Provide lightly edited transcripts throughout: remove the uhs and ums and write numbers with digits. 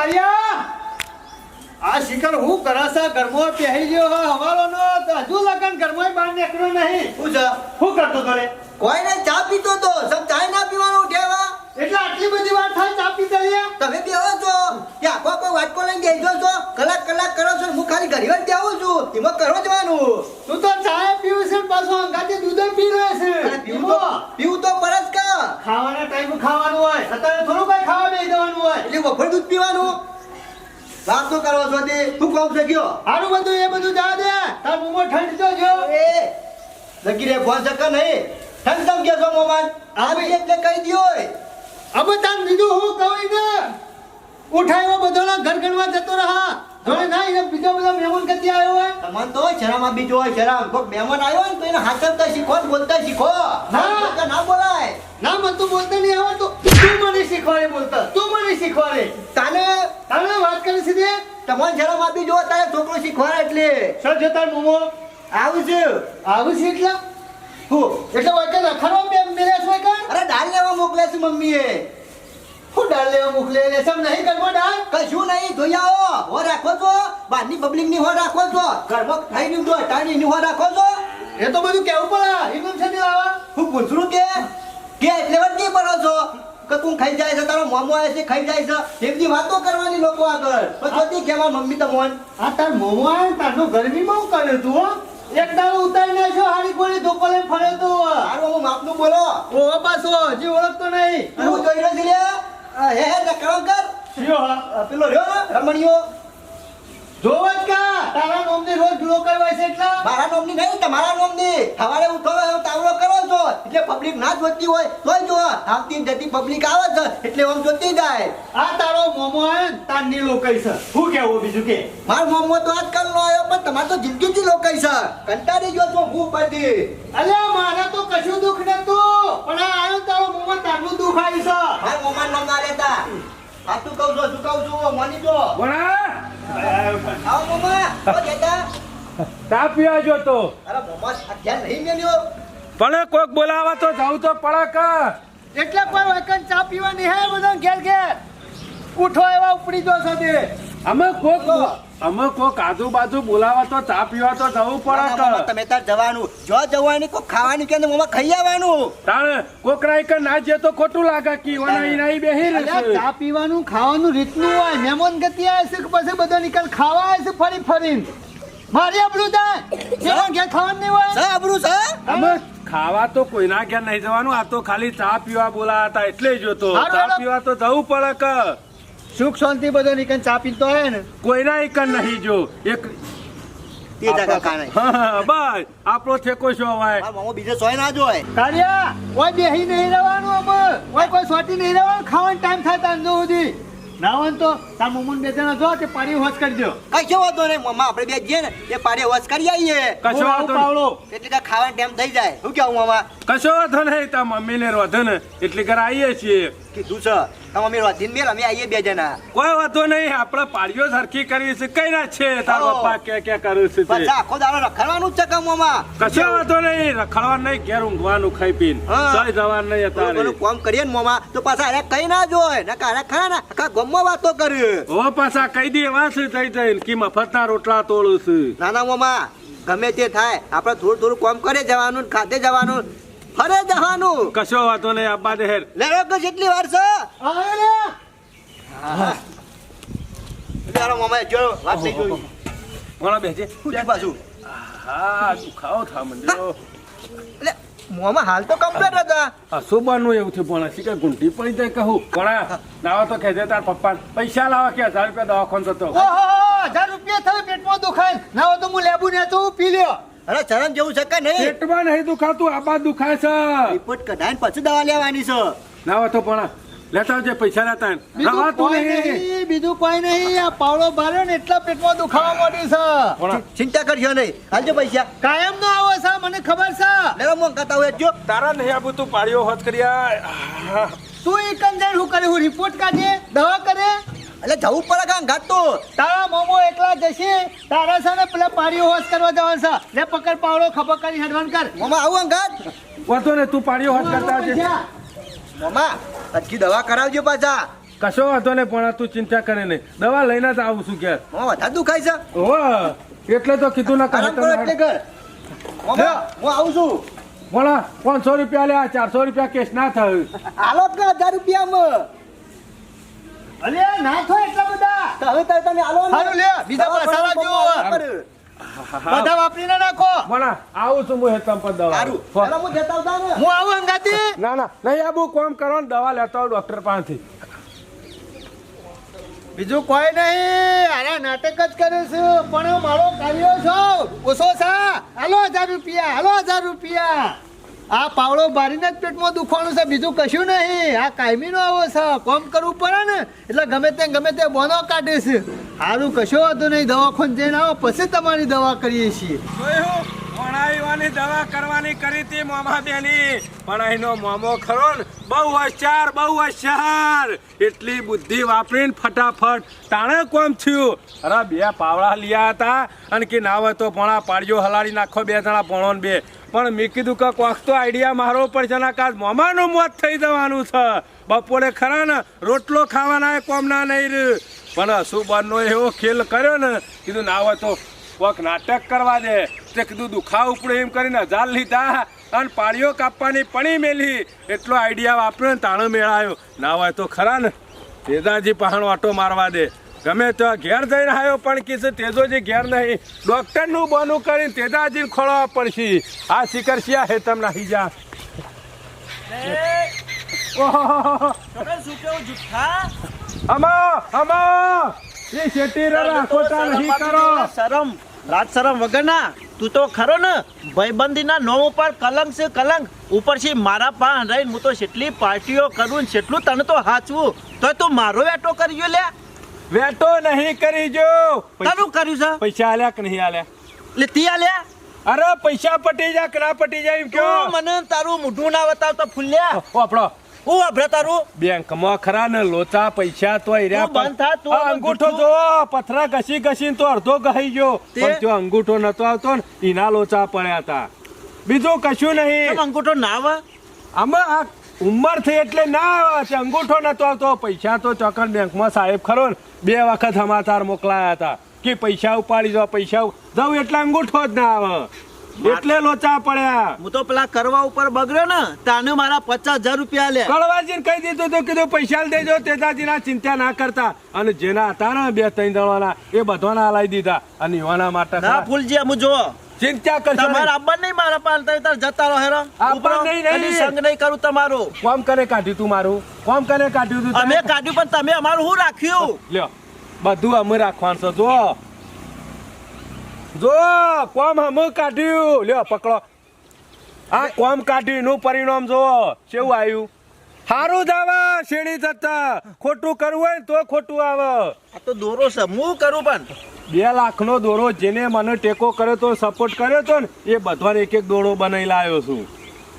કાળિયા આ શિખર હું કરાસા ઘરમાં પહેરી ગયો હવાલો નો હજુ લગન ઘરમાં બહાર નીકળ્યો નહીં હું કરતો તો રે કોઈ ને ચા પીતો તો સબ ચાય ના પીવાનું ઉઠેવા એટલે આટલી બધી વાર થાય ચા પીતા લ્યા તમે બેહો છો કે આખો કોઈ વાટકો લઈને બેસજો છો કલાક કરો છો હું ખાલી ઘડી વાર બેહું છું એમાં કરો જવાનું તું તો ચા પીવું છે પાછો અંગાતે દૂધ પી રહ્યો છે પીવું તો પરસ કા ખાવાના ટાઈમ ખાવાનું હોય અત્યારે થોડું કઈ ખાવા બેસી જવાનું હોય એટલે વફર દૂધ પીવાનું વાત તો કરો છો તે શું કામ છે ગયો હારું બધું એ બધું જા દે તાર મોમો ઠંડ જો એ લગી રે ફોન સકા નહીં ઠંડ તમ કે છો મોમાન આ બી એટલે કહી દ્યો હવે તાર બીજું હું કહું ને ઉઠાયો બધોના ઘર ગણવા જતો રહા જોડે ના એને બીજો બધો મહેમાન કદી આવ્યો હોય તમને તો શરમ આપી જો શરમ કોઈ મહેમાન આવ્યો ને તો એને હાથવતા શીખો બોલતા શીખો ના બોલાય ના મન તો બોલતા નહીં આવડતું તું મને શીખવાડે બોલતા તું મને શીખવાડે તાને વાત કરી સીધે તમને શરમ આપી જો તારે છોકરો શીખવાડે એટલે સર જો તાર મોમો આવું છે એટલા હું એટલે વાકે રખડવા બે મેલેસ હોય કે અરે દાલ લેવા મોકલે છે મમ્મીએ હું દાલ લેવા મોકલે લે સમ નહીં કરવો દાલ કશું નહીં જોઈ આવો હો રાખો છો બહારની પબ્લિક ની હો રાખો છો ઘરમાં ખાઈ રહ્યું છો ટાણી ની હો રાખો છો એ તો બધું કેવું પડે ઇન્કમ છે લાવા હું પૂછું કે એટલે વાત નહીં પડો છો કે તું ખાઈ જાય છે તારો મોમો આવે છે ખાઈ જાય છે એવી વાતો કરવાની લોકો આગળ પછી કેવા મમ્મી તમોન આ તાર મોમો આવે તારનો ગરમીમાં હું કરે તું હો એક દાડો ઉતારી નાખ્યો હારી કોળી ધોકો લઈને ફર્યો તો હારું હું માપનું બોલો ઓ પાછો હજી ઓળખતો નહીં હું જોઈ રહ્યો છે લે હે નકરો કર પેલો રહ્યો રમણીયો જોવત કા તારા નોમની રોજ ગ્લોકર હોય છે એટલા મારા નોમની નહીં તમારા નોમની સવારે ઉઠો તાવડો કરો છો એટલે પબ્લિક ના જોતી હોય તોય જો આવતી જતી પબ્લિક આવે છે એટલે આમ જોતી જાય આ તારો મોમો આવે ને તાર ની લોકઈ છે શું કેવું બીજું કે મારો મોમો તો આજકાલ નો આવ્યો પણ તમારે તો જિંદગીથી લોકઈ છે કંટાળી ગયો છો હું બધી અલ્યા મારે તો કશું દુઃખ નતું પણ આ આવ્યો તારો મોમો તારનું દુઃખ આવી છે મારા મોમા નામ ના લેતા આ તું કહું છું માની જો આવો મોમા ઓ જેતા ચા પીવા જો તો અરે મોમા ધ્યાન નહીં મેલ્યો પણ કોક બોલાવા તો જાવ તો પડે કા એટલે કોઈ વખત ચા પીવા નહીં હે બધા ઘેર ઘેર ઉઠો એવા ઉપડી જો છે તે અમે કોક આજુબાજુ બોલાવા તો ચા પીવા તો જવું પડે મોમા તમે તાર જવાનું જો જવાની કોઈ ખાવાની કે મોમા ખાઈ આવવાનું તાણે કોક રાઈ કે ના જે તો ખોટું લાગે કે ઓનાઈ નાઈ બેહી અલ્યા રહેશે ચા પીવાનું ખાવાનું રીતનું હોય મહેમાન ગતિ આવે છે કે પછી બધો નિકાલ ખાવા આવે છે ફરી ફરીને મારી આપણું થાય ઘેર ખાવાનું નહીં હોય સા આબરૂ સા અમે ખાવા તો કોઈના ઘેર નહીં જવાનું આ તો ખાલી ચા પીવા બોલાયા હતા એટલે જ જોતો ચા પીવા તો જવું પડે કે સુખ શાંતિ બધો નિકાલ ચા પીતો હોય ને કોઈના એક નહીં જો એક તે જગા કાણે બસ આપણો ઠેકો શું હોય મારા મોમો બીજે સોય ના જોય કાળિયા ઓય બેહી નહીં રહેવાનું અમે ઓય કોઈ સોટી નહીં રહેવાનું ખાવાનો ટાઈમ થાય તાર સુધી ના હોય તો તાર મમ્મન બે જણા જો તે પાણી હોશ કરી દો કશો વાંધો નહીં મમ્મા આપણે બે જઈએ ને એ પાડે વસ કરી આવીએ કશો વાંધો પાવડો એટલે કે ખાવાનો ટાઈમ થઈ જાય શું કેવું મામા કશો વાંધો નહીં તા મમ્મીને રોધે ને એટલે ઘરે આવીએ છીએ કીધું છે મમ્મી રોધીને મેલ અમે આવીએ બે જણા કોઈ વાંધો નહીં આપણે પાડીઓ સરખી કરવી છે કઈ ના છે તારો પપ્પા કે કરે છે પછી આખો દાડો રખડવાનું જ છે કે મામા કશો વાંધો નહીં રખડવાનું નહીં ઘેર ઊંઘવાનું ખાઈ પીને સહી જવાનું નહીં અત્યારે બધું કામ કરીએ ને મામા તો પાછા અરે કઈ ના જોય ને કારે ખરા ને આખા ગમમાં વાતો કરે ઓ પાછા કહી દે વાસ થઈ જાય કે મફતના રોટલા તોડું છું નાના મામા ગમે તે થાય આપણે થોડું થોડું કામ કરે જવાનું ખાતે જવાનું ફરે જવાનું કશો વાંધો નહીં આબા દેર લેરો કે જેટલી વાર છે મારા મામા જો વાત નહીં જોઈ કોણ બેસે પાછું હા દુખાવો થા મંડ્યો એટલે મોમાં હાલ તો કમ્પ્લીટ હતા અસોબાનું એવું થયું પણ શી કે ગુંટી પડી જાય કહું કોણા નાવા તો કહેજે તાર પપ્પા પૈસા લાવા કે 1000 રૂપિયા દવાખાન જતો ઓહો 1000 રૂપિયા થાય પેટમાં દુખાય ના હોય તો હું લેબુ ને તો પી લ્યો અરે ચરણ જેવું છે કે નહીં પેટમાં નહીં દુખાતું આબા દુખાય છે રિપોર્ટ કઢાઈને પછી દવા લેવાની છે નાવા તો પણ લેતા આવજે પૈસા લેતા રવાતું નહીં બીજું કોઈ નહીં આ પાવડો બાર્યો ને એટલા પેટમાં દુખાવા માંડ્યું છે ચિંતા કરજો નહીં હાલજો પૈસા કાયમ નો આવો છે મને ખબર છે લેવા મોં કહેતા હોય જો તારા નહીં આબુ તું પાડ્યો હોત કર્યા તું એકન જણ હું કરે હું રિપોર્ટ કાઢે દવા કરે એટલે જવું પડે કાં ઘાટ તો તારા મોમો એકલા જશે તારા સાને પેલા પાડીઓ હોશ કરવા જવાનું છે લે પકડ પાવડો ખબર કરી હેડવાન કર મામા આવું ઘાટ વાંધો ને તું પાડ્યો હોત કરતા આવજે મામા અટકી દવા કરાવજો પાછા કશો વાંધો નહીં પણ તું ચિંતા કરે નહીં દવા લઈને જ આવું છું ઘેર વધારે દુખાય છે ઓહ એટલે તો કીધું ના આરામ કરો એટલે ઘર મામા, હું આવું છું બોલા 500 રૂપિયા લે 400 રૂપિયા કેસ ના થયું આલો કે 1000 રૂપિયામાં અલે ના થો એટલા બધા તો હવે તો તમે આલો ને. હારું લે, બીજા પાછા લાવજો. બધા વાપરીને નાખો. બોલા આવું છું હું હેતમ પર દવા સારું હો. ચાલો હું જતા આવતા ને હું આવું અંગાતી. ના ના નહીં આબુ કોમ કરો ને દવા લેતો આવું ડોક્ટર પાસેથી બીજું કોઈ નહીં, આના નાટક જ કરે છે પણ મારો કાર્યો છો ઓછો છે. હાલો 1000 રૂપિયા, હાલો 1000 રૂપિયા. આ પાવડો ભારીને જ પેટમાં દુખવાનું છે, બીજું કશું નહીં. આ કાયમીનો આવો છે, કોમ કરવું પડે ને એટલે ગમે તે બોનો કાઢે છે. સારું કશો હતું નહીં, દવાખાને જઈને આવો પછી તમારી દવા કરીએ છીએ. જોયું ભણાવવાની દવા કરવાની કરી હતી મોમા બેની પણ અહીંનો મોમો ખરો ને બહુ હોશિયાર એટલી બુદ્ધિ વાપરીને ફટાફટ તાણે કોમ થયું. અરે 2 પાવડા લીયા હતા અને કે ના હોય તો ભણા પાડ્યો હલાડી નાખો 2 જણા ભણો ને 2 પણ મેં કીધું કે કોક તો આઈડિયા મારો પડશે ના કાજ મોમાનું મોત થઈ જવાનું છે. બપોરે ખરા ને રોટલો ખાવાના કોમ ના નહીં રહ્યું પણ સુબારનો એવો ખેલ કર્યો ને કીધું ના હોય તો કોક નાટક કરવા દે તે કીધું દુખાવ ઉપડે એમ કરીને 1000 લીધા અને પાળીઓ કાપવાની પણી મેલી એટલો આઈડિયા વાપર્યો ને તાણો મેળાયો ના હોય તો ખરા ને તેજાજી પહાણો આટો મારવા દે ગમે તો ઘેર જઈને આવ્યો પણ કીધું તેજોજી ઘેર નહીં ડોક્ટરનું બોનું કરીને તેજાજીને ખોળવા પડશે. આ શિખર શિયા હે તમ નાહી જા ઓહો શું કેવું જુઠ્ઠા અમા એ શેટી રાખોટા નહીં કરો શરમ રાત શરમ વગરના તું તો ખરો ને ભાઈબંધીના નોમ ઉપર કલંક છે કલંક ઉપરથી મારા પાસે રહીને હું તો કેટલી પાર્ટીઓ કરું ને કેટલું તને તો હાચવું તો તું મારો વેટો કર્યો લે વેટો નહીં કરી જો તારું કર્યું છે પૈસા આલ્યા કે નહીં આલ્યા એટલે તી લે અરે પૈસા પટી જાય કે ના પટી જાય એમ કયો મને તારું મોઢું ના બતાવતો ફૂલ્યા આપણો હું વાપરે તારું બેંકમાં ખરા ને લોચા પૈસા તો આયરા તું બંધ થા, તું આ અંગૂઠો જુઠ્ઠું. જો પથરા ઘસી તો અડધો ગઈ ગયો તે? પણ જો અંગૂઠો નતો આવતો ને એના લોચા પડ્યા હતા બીજું કશું નહીં કેમ અંગૂઠો ના આવે આમાં આ ઉંમર થઈ એટલે ના આવે છે અંગૂઠો નતો આવતો પૈસા તો ચોકન બેંકમાં સાહેબ ખરો ને 2 વખત સમાચાર મોકલાયા હતા કે પૈસા ઉપાડી જાઓ પૈસા જાઉં એટલે અંગૂઠો જ ના આવે એટલે લોચા પડ્યા હું તો પેલા કરવા ઉપર બગડ્યો ને તાને મારા 50,000 રૂપિયા લે કળવાજીને કહી દીધું તો કીધું પૈસા દેજો તેજાજીના ચિંતા ના કરતા અને જેના હતા ને 2-3 દળવાના એ બધાના હલાઈ દીધા અને યુવાના માટે ના ફૂલજી હું જો ચિંતા કરશો તમારે આબા નહીં મારા પાસે તાર જતા રહો હેરો આબા નહીં, નહીં. કદી સંગ નહીં કરું તમારું કોમ કરે કાઢ્યું તું મારું કોમ કરે કાઢ્યું તું અમે કાઢ્યું પણ તમે અમારું શું રાખ્યું લ્યો બધું અમે રાખવાનું છે જો કોમ અમે કાઢ્યું લ્યો પકડો આ કોમ કાઢ્યું નું પરિણામ જો કેવું આવ્યું સારું જ આવે શેડી થતા ખોટું કરવું હોય ને તો ખોટું આવે આ તો દોરો છે હું કરું પણ 2 લાખનો દોરો જેને મને ટેકો કર્યો તો સપોર્ટ કર્યો તો ને એ બધાને એક દોરો બનાવી લાવ્યો છું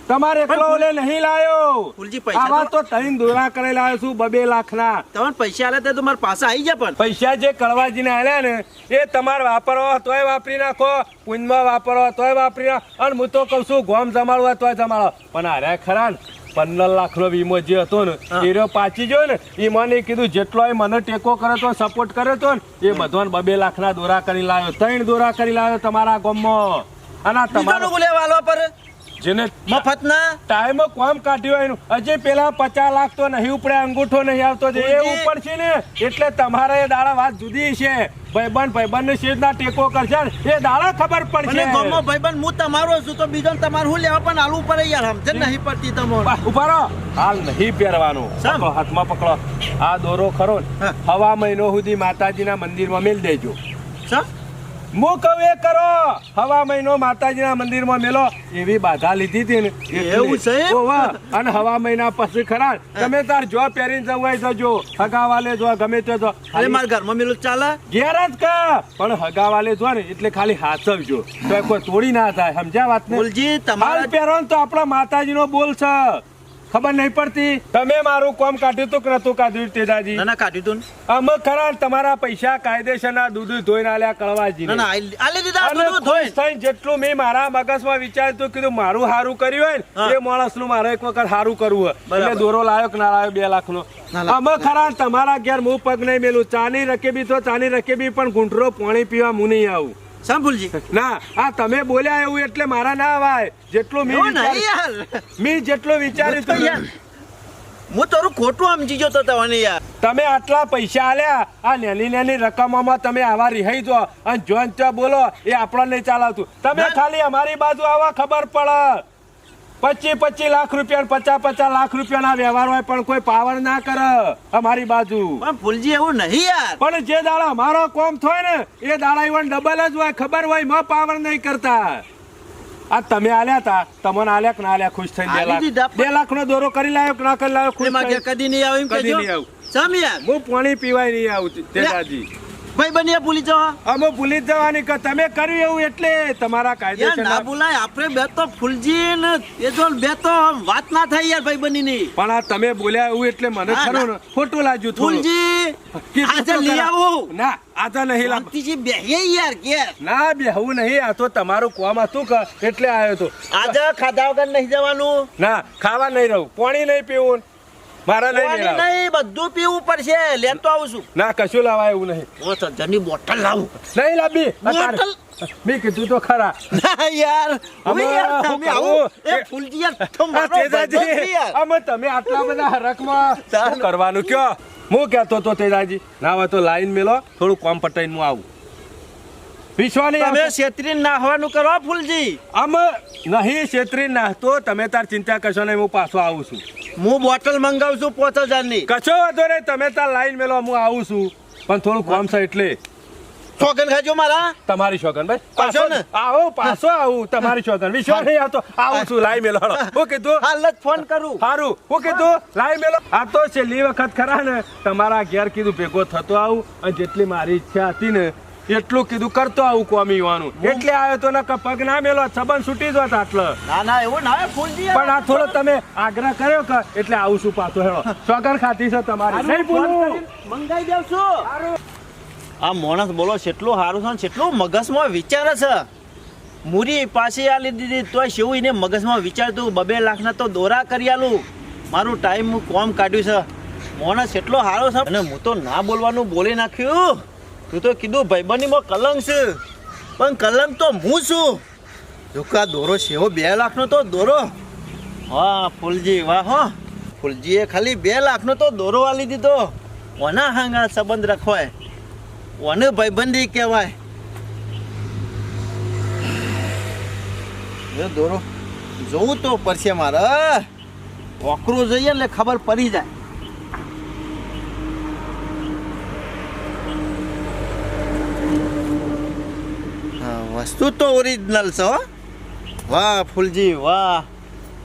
તમારે એકલો ઓલે નહીં લાવ્યો ફૂલજી પૈસા આવા તો 3 દોરા કરી લાવ્યો છું 2 લાખના તમને પૈસા આલે તો મારા પાસે આવી જાય પણ પૈસા જે કળવાજીને આલ્યા ને એ તમારે વાપરવા હોય તોય વાપરી નાખો પુંજમાં વાપરવા હોય તોય વાપરી નાખો અને હું તો કહું છું ગોમ જમાડવા હોય તોય જમાડો પણ હારે ખરા ને 15 લાખનો વીમો જે હતો ને એ રહ્યો પાછી ગયો ને એ મને કીધું જેટલો મને ટેકો કરે તો સપોર્ટ કરે તો ને એ બધાને 2 લાખના દોરા કરી લાવ્યો 3 દોરા કરી લાવ્યો તમારા ગામમાં અને આ બીજાનું તમારો બોલે વાલો પર જેને મફત ના ટાઈમ કોમ કાઢ્યો એનું હજી પેલા 50 લાખ તો નહીં ઉપડે અંગૂઠો નહીં આવતો જે એ ઉપર છે ને એટલે તમારે એ દાડા વાત જુદી છે ભાઈબંધ ને શેઠના ટેકો કરશે ને એ દાડા ખબર અને પડશે ગામમાં ભાઈબંધ હું તમારો છું તો બીજો તમારું શું લેવા પણ આલુ ઉપર યાર સમજણ નહીં પડતી તમને ઉભા રહો હાલ નહીં પહેરવાનું શેમ? પકડો, હાથમાં પકડો આ દોરો ખરો ને હા. હવા મહિનો સુધી માતાજીના મંદિરમાં મેલ દેજો સર હું કહું એ કરો હવા મહિનો માતાજીના મંદિરમાં મેલો એવી બાધા લીધી હતી ને એટલે. એવું છે? ઓવા. અને હવા મહિના પછી ખરા તમે તાર જો પહેરીને જવું હોય જજો હગાવાલે જો ગમે તે જો અરે મારા ઘરમાં મેલું ચાલે ઘેર જ કા પણ હગાવાલે જો ને એટલે ખાલી હાચવજો તો કોઈ તોડી ના થાય સમજ્યા વાત ને ફૂલજી હાલ તમારા પહેરો ને તો આપણા માતાજીનો બોલ છે ખબર નહીં પડતી તમે મારું કોમ કાઢ્યું તું કે નતું કાઢ્યું તેજાજી? ના ના કાઢ્યું તું ને. અમે ખરા ને તમારા પૈસા કાયદેસરના દૂધ ધોઈને આલ્યા કળવાજી ના ના આલી દીધા અને દૂધ ધોઈને. ખુશ થઈને જેટલું મેં મારા મગજમાં વિચાર્યું હતું, કીધું મારું હારું કર્યું હોય હા. ને એ માણસનું મારે એક વખત હારું કરવું હોય બરાબર. એટલે દોરો લાયો કે ના લાયો 2 લાખનો. ના લાયો. અમે ખરા ને તમારા ઘેર હું પગ નહીં મેલું. ચાની રકેબી તો ચાની રકેબી પણ ઘૂંટરો પાણી પીવા હું નહીં આવું. સંભુલજી ના આ તમે બોલ્યા એવું એટલે મારા ના આવાય. જેટલું મેં એવું નહીં વિચાર્યું યાર. મેં જેટલું વિચાર્યું તો યાર, હતું હું તારું ખોટું સમજી ગયો તો તને યાર. તમે આટલા પૈસા આલ્યા આ નાની નાની રકમોમાં તમે આવા રિહાઈ જો અને જોન ત્યાં બોલો એ આપણને નહીં ચાલતું. તમે ના. ખાલી અમારી બાજુ આવા ખબર પડે 25 લાખ રૂપિયા 50 લાખ રૂપિયાના વ્યવહાર હોય પણ કોઈ પાવર ના કરે અમારી બાજુ. પણ ફૂલજી એવું નહીં યાર. પણ જે દાડા અમારો કોમ થાય ને એ દાડા ઇવન ડબલ જ હોય. ખબર હોય માં પાવર નહીં કરતા. આ તમે આલ્યા તા તમને આલ્યા કે ના આલ્યા ખુશ થઈને 2 આલી લાખ દીધા પણ- 2 લાખનો દોરો કરી લાવ્યો કે ના કરી લાવ્યો ખુશ એમાં કે થઈને? કદી નહીં આવે એમ કદી કહેજો. નહીં આવું. સમ યાર. હું પાણી પીવાય નહીં આવું તેજાજી. ભાઈ બની ભૂલી જાઓ. અમે ભૂલી જ જવાની કે તમે કર્યું એવું એટલે તમારા યાર ના કાયદેસર. બોલાય. આપણે બે તો ફૂલજી ને તેજોલ બે તો વાત ના થાય યાર ભાઈ બની ની. પણ આ તમે બોલ્યા એવું એટલે મને ના, ખરું ને ખોટું લાગ્યું થોડું. ફૂલજી કીધું આજે તો લઈ ખરા. આવું. ના આજે નહીં લાવ. શાંતિથી બેહીએ યાર ઘેર. ના બેહવું નહીં. આ તો તમારું કોમ હતું કે એટલે આવ્યો તો. આજે ખાધા વગર નહીં જવાનું. ના ખાવા નહીં રહું. પાણી નહીં પીવું. મારા નહીં પાણી મેળાવ. નહીં, બધું પીવું પડશે. લેતો આવું છું. ના કશું લાવાય એવું નહીં. ઓ સજ્જનની બોટલ લાવું. નહીં લાવી. બોટલ? મેં કીધું તો ખરા. ના યાર. અમે હવે યાર તમે આવું. એ એ- ફૂલજી યાર તો આ મારો તેજાજી, ભાઈબંધ છે યાર. અમે તમે આટલા બધા હરકમાં શું કરવાનું કયો? હું કહેતો તો તેજાજી ના હોય તો લાઈન મેલો થોડું કોમ પટાઈને હું આવું. વિશ્વા નહીં તમે આવતો. છેતરી નાહવાનું કરો ફૂલજી. અમે નહીં છેતરી નાખતો. તમે તાર ચિંતા કરશો નહીં. હું પાછો આવું છું. હું બોટલ મંગાવું છું 5000 ની. કશો વાંધો નહીં. તમે તાર લાઈન મેલો હું આવું છું. પણ થોડું કોમ છે એટલે છોકન ખાજો મારા. તમારી શોગન ભાઈ પાછો ને? આવો પાછો આવું તમારી શોગન. વિશ્વા નહીં આવતો આવું છું. લાઈ મેલો હાલો. હું કીધું હાલ જ ફોન કરું. સારું. હું કીધું લાઈ મેલો. આ તો છેલ્લી વખત ખરા ને તમારા ઘેર કીધું ભેગો થતો આવું અને જેટલી મારી ઈચ્છા હતી ને એટલું કીધું કરતો આવું કોમી વાનું એટલે આવ્યો તો નકર પગ ના મેલો સંબંધ છૂટી જોત આટલો. ના ના એવું ના હોય ફૂલજી. પણ આ થોડો તમે આગ્રહ કર્યો કે એટલે આવું છું પાછો હેડો. સોગન ખાતી છે તમારી. નહીં બોલું. મંગાઈ દેવ છું. આ માણસ બોલો કેટલું સારું છે ને કેટલું મગજમાં વિચારે છે. મૂરી પાછી આલી દીધી તોય શેવું એને મગજમાં વિચારતું 2 લાખના તો દોરા કરી આલું. મારું ટાઈમ હું કોમ કાઢ્યું છે. માણસ કેટલો સારો છે અને હું તો ના બોલવાનું બોલી નાખ્યું. તું તો કીધું ભાઈબંધીમાં કલંક છે પણ કલંક તો હું છું. જોકા દોરો સેવો 2 લાખનો તો દોરો. વાહ ફૂલજી વાહ હો. ફૂલજીએ ખાલી 2 લાખનો તો દોરો આલી દીધો. ઓના હાંગા સંબંધ રખવાય. ઓને ભાઈબંધી કહેવાય. એ દોરો જોવું તો પડશે મારે. ઓકરો જોઈએ એટલે ખબર પડી જાય. હા, વસ્તુ તો ઓરિજિનલ છે હો. વાહ ફૂલજી વાહ.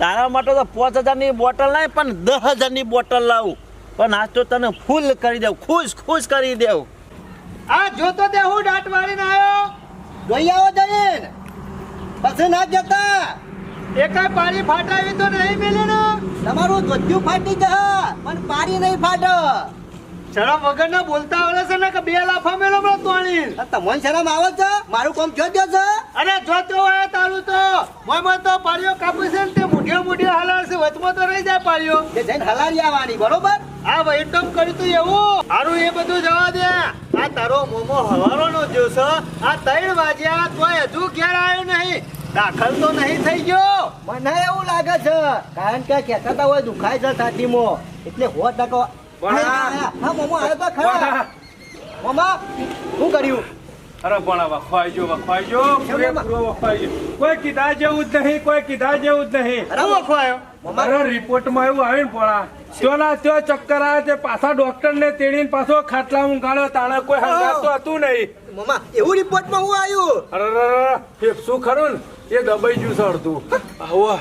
તારા માટે તો 5000 ની બોટલ નહીં પણ 10000 ની બોટલ લાવું. પણ આજ તો તને ફૂલ કરી દઉં. ખુશ કરી દઉં. આ જોતો તે હું દાંત વાળીને આવ્યો. જોઈ આવો જઈને પછી ના જતા. એકાય પાણી ફાટાવી તો નહીં મેલે ને. તમારું ધોતિયું ફાટી જશે પણ પાડી નહીં ફાટે. શરમ વગરના બોલતા આવડે છે ને કે 2 લાફા મેલો મને તોણી. આ તમને શરમ આવે છે? મારું કામ જો દો છે. અરે જોતો હોય તારું તો મોય તો પાળીઓ કાપે છે ને તે મુઠ્યો હાલાર છે. વચમાં તો રહી જાય પાળીઓ. કે જઈને હલારી આવવાની બરોબર. આ વૈટમ કર્યું તું એવું સારું એ બધું જવા દે. આ તારો મોમો હવારોનો જોશ. આ 3 વાગ્યા તોય હજુ ઘેર આવ્યો નહીં. દાખલ તો નહીં થઈ ગયો. મને એવું લાગે છે કારણ કે કહેતા હતા હોય દુખાય છે છાતીમાં એટલે 100%. પણ હા મોમો આવ્યો તો ખરા. મોમા શું કર્યું? અરે પણ વખવાઈજો પૂરેપૂરો વખવાઈજો. કોઈ કીધા જેવું જ નહીં. કોઈ કીધા જેવું જ નહીં. શું વખવાયો? અરે રિપોર્ટમાં એવું આવ્યું ને પોણા ત્યોના ત્યો ચક્કર આવે તે પાછા ડોક્ટર ને તેડીને પાછો ખાટલામાં ગાળ્યો. તાણે કોઈ હંગાત તો હતું નહીં. મોમા એવું રિપોર્ટમાં હું આવ્યું? અરે ફેફસું ખરું ને એ દબાઈ ગયું છે અડધું. આવો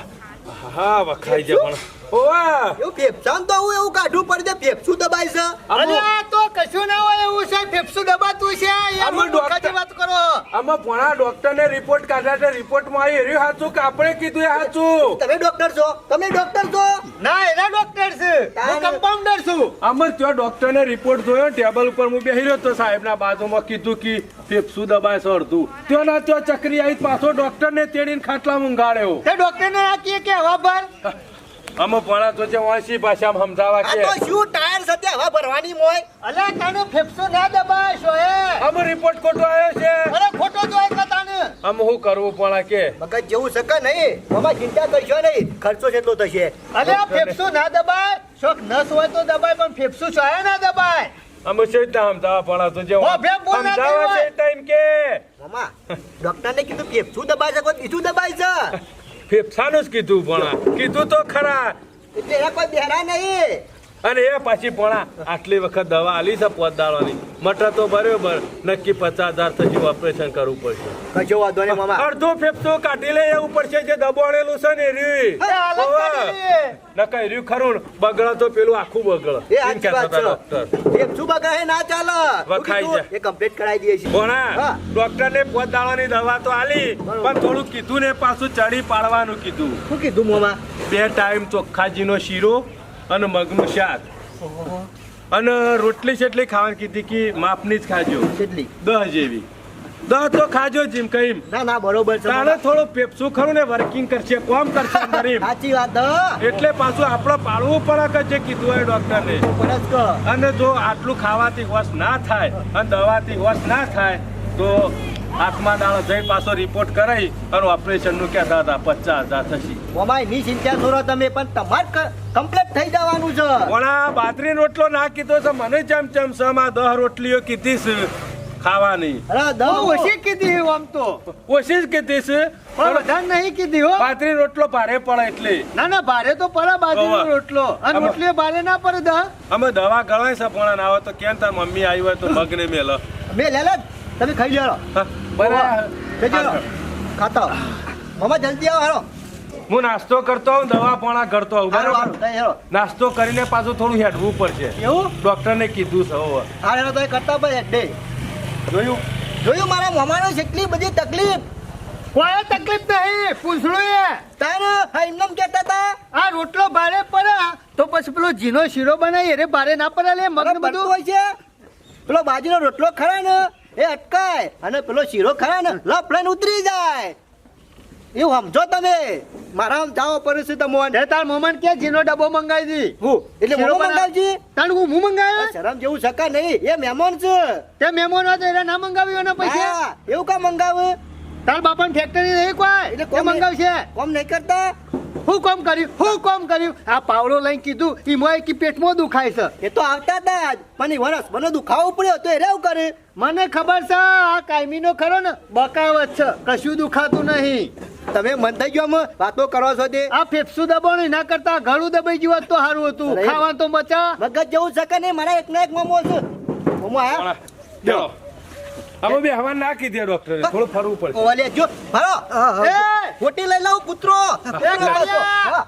હા વખાઈ જાય પણ ઓવા એવું ફેફસાં તો હું એવું કાઢવું પડે ફેફસું દબાય છે. અરે આ તો કશું ના હોય એવું છે. ફેફસું દબાતું છે યાર. અમે હું દુખાતી વાત કરો. અમે આમાં પોણા ડોક્ટરને રિપોર્ટ કાઢ્યા છે, રિપોર્ટમાં આવી રહ્યું સાચું કે આપણે કીધું એ સાચું? તમે ડોક્ટર છો? તમે ડોક્ટર છો? ના એના ડોક્ટર છે, હું કમ્પાઉન્ડર છું. આમાં ત્યાં ડોક્ટરને રિપોર્ટ જોયો, ટેબલ ઉપર હું બેસી રહ્યો તો સાહેબના બાજુમાં કીધું કે ફેફસું દબાય છે અડધું. ત્યાં ના ત્યાં ચક્રી આવી, પાછો ડોક્ટરને તેડીને ખાટલામાં ઊંઘાડ્યો. તે ડોક્ટરને આ કે હવા ભર. આમાં પોણા તો છે વાંસી ભાષામાં સમજાવવા આ કે તો શું ટાયર સાથે હવા ભરવાની મોય? અલ્યા તાનો ફેફસો ના દબાય શોએ. આમાં રિપોર્ટ ખોટો આવ્યો છે. અરે ખોટો જોઈ કે તાને. આમાં શું કરવું પોણા કે? મગજ જેવું શકે નહીં. મામા ચિંતા કરશો નહીં, ખર્ચો કેટલો થશે? અલ્યા ફેફસો ના દબાય. શોક નસ હોય તો દબાય પણ ફેફસું શોએ ના દબાય. આમાં શું રીતના સમજાવવા પોણા તો જે હો, ભેમ બોલ ના સમજાવવા દેવાય. છે ટાઈમ કે મામા ડોક્ટરને કીધું ફેફસું દબાય છે, કોઈ બીજું દબાય છે. ફેફસાનું જ કીધું પોણા, કીધું તો ખરા. એટલે એના કોઈ બેરા નહીં. અને એ પાછી પોણા આટલી વખત દવા આલી છે પોતદાળવાની, મટર તો બરોબર નક્કી 50,000 થશે, ઓપરેશન કરવું પડશે. કશો વાંધો નહીં મામા. અડધો ફેફસો કાઢી લે એવું પડશે, જે દબાણેલું છે ને રહ્યું અરે હાલત કાઢી લઈએ. નકાઈ રહ્યું ખરું ને, બગડે તો પેલું આખું બગડે. એ એમ સાચી કહેતા વાત હતા છે. ડોક્ટર. ફેફસું બગાડે ના ચાલે. વખાઈ શું કીધું? જાય. એ કમ્પ્લીટ કરાવી દઈએ છીએ. પોણા હા. ડોક્ટરને પોતદાળાની દવા તો આલી, પણ થોડું કીધું ને પાછું ચડી પાડવાનું કીધું. શું કીધું મામા? 2 ટાઈમ ચોખ્ખાજીનો શીરો અને મગનું શાક અને રોટલી જેટલી ખાવાની કીધી કે માપની જ ખાજો, કેટલી? 10 જેવી. 10 તો ખાજો જીમ કઈ. ના ના બરોબર છે તારે મામા. થોડું પેપ્સું ખરું ને વર્કિંગ કરશે, કોમ કરશે અંદર એમ. સાચી વાત હ. એટલે પાછું આપણે પાડવું પડે કે જે કીધું હોય ડોક્ટરને. પરસ ક. અને જો આટલું ખાવાથી હોશ ના થાય અને દવાથી હોશ ના થાય તો હાથમાં દાણો જઈ પાછો રિપોર્ટ કરાવી અને ઓપરેશનનું કહેતા હતા 50,000 થશે. મામા એની ચિંતા કરો તમે, પણ તમારે કમ્પ્લીટ થઈ જવાનું છે. પણ આ બાજરી રોટલો ના કીધો છે મને, ચમ સમ આ 10 રોટલીઓ કીધી છે ખાવાની. અરે બહુ દવા ઓછી કીધી એવું આમ તો, ઓછી જ કીધી છે, પણ વધારે નહીં કીધી હો. બાજરી રોટલો ભારે પડે એટલે. ના ના ભારે તો પડે બાજરીનો હોવે. રોટલો, અને આમાં- રોટલી ભારે ના પડે દા. અમે દવા ગળવાય છે પણ આવે તો કેમ તાર મમ્મી આવી હોય તો મગને મેલ. બે લે લે તમે ખાઈ લેલો. બરાબર. ખાતા હો. મામા જલ્દી આવો હાલો. હું નાસ્તો કરતો હોઉં, દવા પોણા કરતો હોઉં, હાલો બરાબર. હાલો તઈ હાલો. નાસ્તો કરીને પાછું થોડું હેડવું પડશે, એવું? ડોક્ટરને કીધું છે હવે. હાલો તો કરતા ભાઈ ડે. જોયું? જોયું મારા મામાનો કેટલી બધી તકલીફ. કોઈ તકલીફ નહીં, પૂછડું એ. તારે હા એમનેમ કહેતા હતા. આ રોટલો ભારે પડે તો પછી પેલો જીનો શીરો બનાવી અરે ભારે ના પડે લે મગ મને બધું. બધું હોય છે. પેલો બાજરીનો રોટલો ખરા ને એ અટકાય, અને પેલો શીરો ખરા ને લપ લઈને ઉતરી જાય. એવું સમજો તમે. મારા આમ જાવ પડે છે તમને. એ તાર મમન કે જીનો ડબ્બો મંગાવી દી. હું એટલે શીરો મોમો બના- મંગાવજી. તાણ હું મંગાવ્યો. શરમ જેવું શકા નહીં, એ મહેમાન છે. તે મહેમાન હોય તો એને ના મંગાવ્યો ને પૈસા. હા, એવું કામ મંગાવે? તાર બાપાની ફેક્ટરી નહીં કોઈ એટલે તે મંગાવશે. કોમ નહીં કરતા. હું કામ કર્યું આ પાવડો લઈને કીધું ઈ મોય કે પેટમાં દુખાય છે. એ તો આવતા હતા જ, પણ એ વરસ મને દુખાવો પડ્યો તો એ રેવ કરે. મને ખબર છે આ કાયમીનો ખરો ને બકાવત છે, કશું દુખાતું નહીં. તમે મન થઈ ગયો આમાં વાતો કરો છો તે. આ ફેફસું દબાણું ના કરતા ઘણું દબાઈ ગયું હોત તો સારું હતું. અરે. ખાવાનું તો બચા. મગજ જેવું શકે નહીં, મારા એકના એક મોમો છે. મોમો આયા? પોણા, ચાલો. અમે બે હવા ના કીધી ડોક્ટરે, થોડું ફરવું પડશે. ઓલે જો ભરો. એ! ખોટી લઈ લાવું પુત્રો. કાળિયા!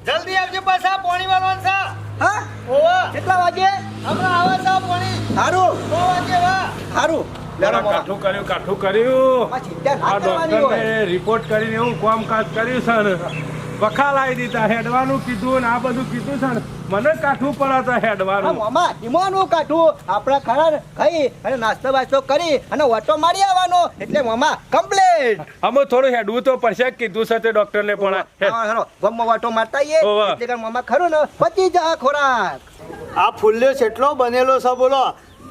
જલ્દી આવજો પાછા પાણી વાળવાનું છે. હા ઓવા કેટલા વાગે? હમણાં આવે છે પાણી. સારું 9 વાગે વા. સારું. જરા કાઠું કર્યું. આ ચિંતા ના આ કરવાની હોય. ડોક્ટરને રિપોર્ટ કરીને એવું કામકાજ કર્યું છે ને, વખા લાવી દીધા, હેડવાનું કીધું ને આ બધું કીધું છે ને, મને કાઠું પડે છે હા, હેડવાનું. મામા ઈમાનું કાઢું આપણે ખરા ને ખાઈ અને નાસ્તો બાસ્તો કરી અને ઓટો મારી આવવાનો એટલે મામા કમ્પ્લીટ. અમે થોડું હેડવું તો પડશે કીધું છે તે ડોક્ટરને પણ. ગમમાં ઓટો મારતા આવીએ ઓવા. એટલે કે મામા ખરું ને પચી જા ખોરાક. આ ફૂલ્યો કેટલો બનેલો છે બોલો.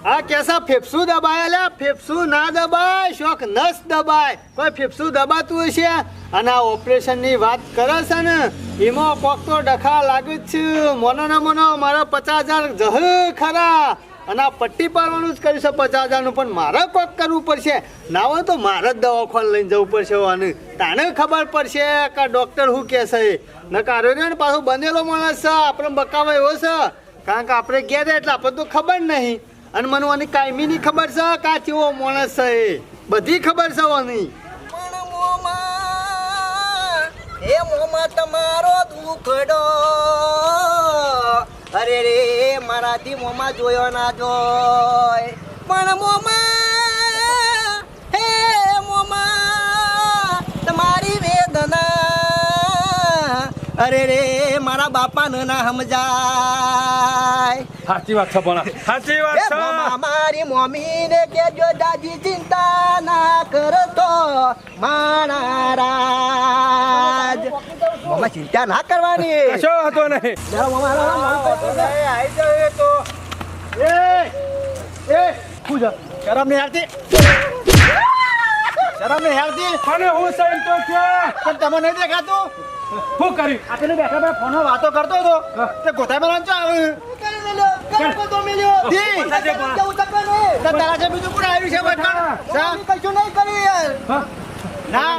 આ કેસા ફેફસું દબાય લે, ફેફસું ના દબાય, શોખ નસ દબાય, કોઈ ફેફસું દબાતું હશે. અને આ ઓપરેશન ની વાત કરે છે ને એમાં કોક તો ડખા લાગે જ છે. મોનો ના મોનો મારા 50,000 જહ ખરા. અને આ પટ્ટી પાડવાનું જ કર્યું છે 50,000 નું, પણ મારે કોક કરવું પડશે. ના હોય તો મારે જ દવાખાને લઈને જવું પડશે. અને તાને ખબર પડશે કે ડોક્ટર શું કહે છે. નકા ને પાછું બનેલો માણસ છે, આપણે બકાવા એવો છે. કારણ કે આપણે ગયા એટલે આપણને તો ખબર નહીં. અને મને આની કાયમીની ખબર છે કે આ કેવો માણસ છે, એ બધી ખબર છે આની. પણ મોમા એ મોમા તમારો દુખડો અરે રે મારાથી મોમા જોયો ના જોય. પણ મોમા હે અરે રે મારા બાપાને ના સમજાય. સાચી વાત છે ભણા, સાચી વાત એ છે. મામા મારી મમ્મીને કેજો દાદી ચિંતા ના કરતો મારા રાજ. મામા ચિંતા ના કરવાની. કશો હતો નહીં. જાઓ મામા, હાલો, હાલો, હાલો. આઈ જાવ એ તો એ શું છે? શરમ નહીં આવતી? શરમ નહીં આવતી? અને હું સહી તો ક્યાં પણ તમે નહીં દેખાતું? શું કર્યું? આ પેલો બેઠા બેઠા ફોનમાં વાતો કરતો હતો તે ગોતામાં ચો આવ્યું તારા છે બીજું કોણ આવ્યું છે કશું નહીં કર્યું યાર. હા? ના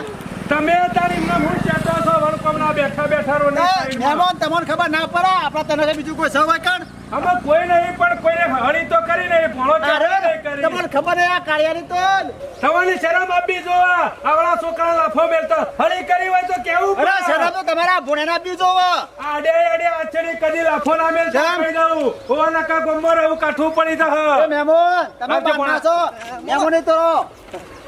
તમે તારી એમના હું કહેતો છો વણકોમના બેઠા બેઠા રો નહીં સાઈડમાં. મહેમાન તમને ખબર ના પડે આપણા તને છે બીજું કોઈ સવાય કણ આમાં કોઈ નહીં પણ કોઈને હળી તો કરી નહીં ભણો ચાલે નહીં કરી. તમને ખબર હે આ કાળિયાની તો થવાની શરમ આપી જો આવડા છોકરા લાફો મેલતો હળી કરી હોય તો કેવું અરે શરમ તો તમારા ભોણેના બી જોવો. આડે આડે આચડી કદી લાફો ના મેલતા શરમ. કહી દઉં ઓ નકા ગોમો રહું કાઠું પડી એ જશે. મહેમાન તમે આવજો બાટલા છો મહેમાન તો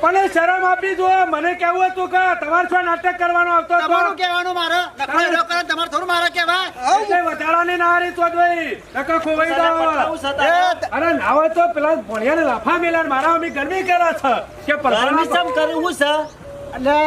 પણ એ શરમ આપી જો મને કેવું હતું કે તમારે શું નાટક કરવાનો આવતો હતો? તમારું કહેવાનું મારે નખરો હેરો કરે તમારે થોડું મારે કહેવાય એટલે વધારાની નારી તો જોઈ નકા ખોવાઈ જાવ. અરે નાવે તો પેલા ભણિયાને લાફા મેલ્યા ને મારા અમી ગરમી કરે છે કે પરસાળમાં પરમિશન કર્યું હું છે એટલે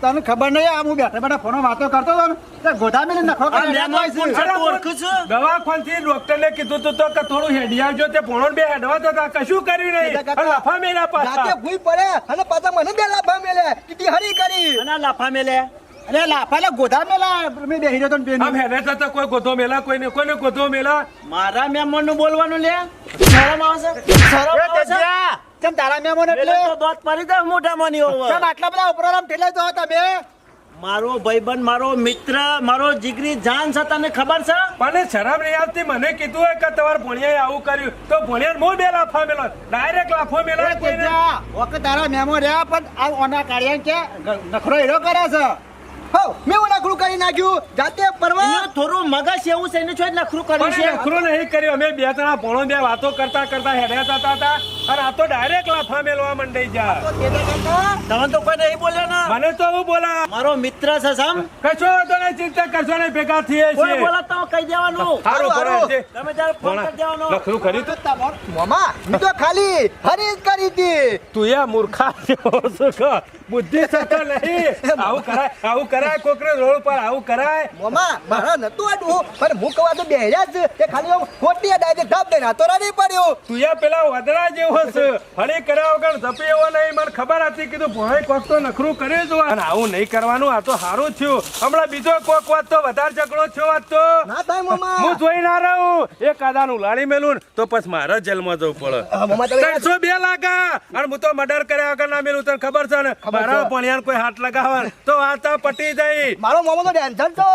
તને ખબર નહીં આ હું બેઠા બેઠા ફોનો વાતો કરતો હતો ને તે ગોધા મેલી નખરો આ કરી મહેમાન કોણ છે? તું ઓળખું છું? દવાખાનથી ડોક્ટરને કીધું તું તો કે થોડું હેડી આવજો તે ભણો બે હેડવા તો તા કશું કર્યું નહીં અને લાફા મેલ્યા જાતે પાછા. ભૂઈ પડે અને પાછા મને બે લાભા મેલે કીધી હરી કરી. અને આ લાફા મેલે અરે લાફા એટલે ગોધા મેલા મેં બેહી રહ્યો તો ને આમ બેન હેડે તો કોઈ ગોધો મેલા કોઈને ગોધો મેલા. મારા મહેમાન નું બોલવાનું લે શરમ આવે છે? શરમ આવે છે? ચમ તારા મહેમાન એટલે પેલે તો દોત મારી દે મોઢા માની over. ચમ આટલા બધા ઉપરામ ઠેલા તો તમે મારો ભાઈબંધ મારો મિત્ર મારો જીગરી જાન છે તને ખબર છે પણ શરમ નહીં આવતી મને કીધું હોય કે તમારે ભણિયાએ આવું કર્યું તો ભણિયાને મોં બે લાફા મેલો ડાયરેક્ટ લાફો મેલો કોઈને. વખત તારા મહેમાન રહ્યા પણ આ ઓના કાઢ્યા કે નખરો હીરો કરે છે હો મેં ઓલાકડું કરી નાખ્યું જાતે પરવા. એને થોડું મગજ એવું છે એને છો નખરું કર્યું પણ છે નખરો નહીં કર્યો અમે બે જણા ભણો બે વાતો કરતા કરતા હેડ્યા જતા હતા અને આ તો ડાયરેક્ટ લાફા મેલવા મંડાઈ જા. તમે તો કોઈ નહીં બોલ્યો ને મને તો હું બોલા મારો મિત્ર છે સમ કશો તો નહીં ચિંતા કરશો નહીં ભેગા થઈએ કોઈ છીએ. બોલાતા હું કહી દેવાનું હારું હારું. ભણે છે. તમે જ્યારે ફોન કરી દેવાનો નખરું કર્યું તું? મામા મેં તો ખાલી હરી જ કરી હતી. તું યા મૂર્ખા જેવો છો કે બુદ્ધિ સતો નહીં. આવું કરાય કોકરે રોડ પર આવું કરાય. મામા મારા નતું આડું પણ હું કવા તો બેહ્યા જ તે ખાલી આમ ખોટી ડાયરેક્ટ ધાપ દઈને આ તો રાડી પડ્યો. તું યા પેલા વદરા જેવો છે હળી કર્યા વગર જપી એવો નહીં. મને ખબર હતી કીધું ભોય કોક તો નખરું કર્યું છે અને આવું નહીં કરવાનું. આ તો સારું થયું. હમણાં બીજો કોક વાત તો વધારે ઝઘડો થયો વાત તો ના થાય મામા. હું જોઈ ના રહું. એક આદાનું લાડી મેલું ને તો પછી મારે જેલમાં જવું પડે. મામા તમે 302 લાગા અને હું તો મર્ડર કર્યા વગર ના મેલું તને ખબર છે ને. મારા ભણિયાને કોઈ હાથ લગાવવા તો વાતા પટી જાય. મારો મામા તો ટેન્શન તો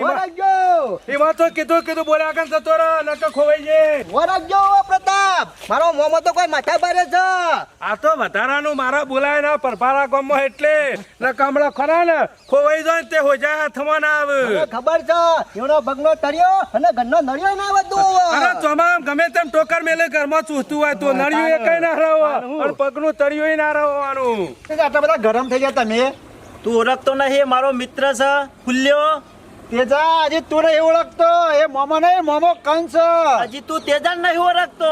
વરાગ્યો એમાં તો કીધું બોલ્યા વગર જતો રહે નકર ખોવાઈ જાય. વરાગ્યો પ્રતાપ. મારો મામા તો કોઈ માથા ભારે છે. આ તો વધારાનું મારા બોલાય ના પરભારા ગામમાં એટલે ને કમળો ખરા ને ખોવાઈ જાય ને તે હોજા હાથમાં ના આવે. મને ખબર છે એનો ભગનો તળિયો અને ઘરનો નળિયો ના વધુ અરે ચોમામ ગમે તેમ ટોકર મેલે ઘરમાં ચૂસતું હોય તો નળિયું એકેય ના રહો અને પગનું તળિયું ના રહેવાનું. આટલા બધા ગરમ થઈ ગયા તમે તું ઓળખતો નહીં મારો મિત્ર છે ખુલ્યો તેજા હજી તું નહીં ઓળખતો એ મોમો નહીં મોમો કંસ હજી તું તેજાન નહીં ઓળખતો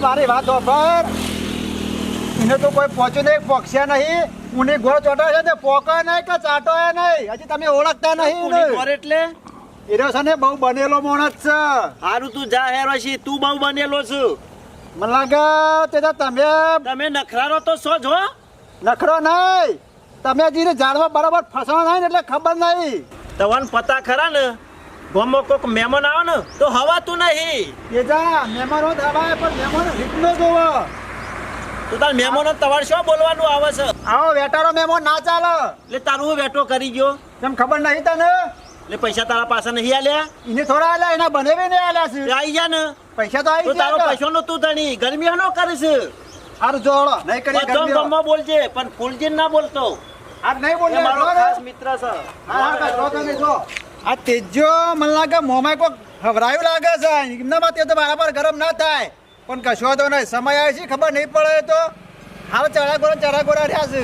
મારી વાત પર એને તો કોઈ પહોંચ્યું નહીં પોક્ષ્યા નહીં ઉની ગોળ ચોટા છે તે પોકા નહીં કે ચાટો નહીં હજી તમે ઓળખતા નહીં કોની ઘર એટલે એનો છે ને બહુ બનેલો માણસ છે હારું તું જા હેરો છી તું બહુ બનેલો છું મને લાગે તેજા તમે તમે નખરારો તો છો જ હો નખરો નહીં તમે હજી જાણવા બરાબર ફસવા નહીં ને એટલે ખબર નહીં તવન પતા ખરા ને ગોમો કોક મહેમાન આવે ને તો હવાતું નહીં તેજા મહેમાનો દબાય પણ મહેમાનો રીતનો જોવો તું તાર મહેમાનો તમારે શું બોલવાનું આવે છે આવો વેટારો મહેમાન ના ચાલે એટલે તારું હું વેટો કરી ગયો કેમ ખબર નહીં તને એટલે પૈસા તારા પાસે નહીં આલ્યા એને થોડા આલ્યા એના બનેવી નહીં આલ્યા છે તે આઈ જા ને પૈસા તો તો આવી તારો ગયા પૈસો નો તું ધણી ગરમી હનો કરીશ હારું જોડો નહીં કરી બધો ગરમીઓ. ગમો બોલજે પણ ફૂલજી ના બોલતો આજ નહીં એ બોલે મારો ખાસ મિત્ર છે આ તેજો મને લાગે મોમાં કોક હવરાયું લાગે છે એમના માં તે તો બરાબર ગરમ ના થાય પણ કશો તો નહીં સમય આવે છે ખબર નહીં પડે તો હાલ ચડા ગોરા રહ્યા છે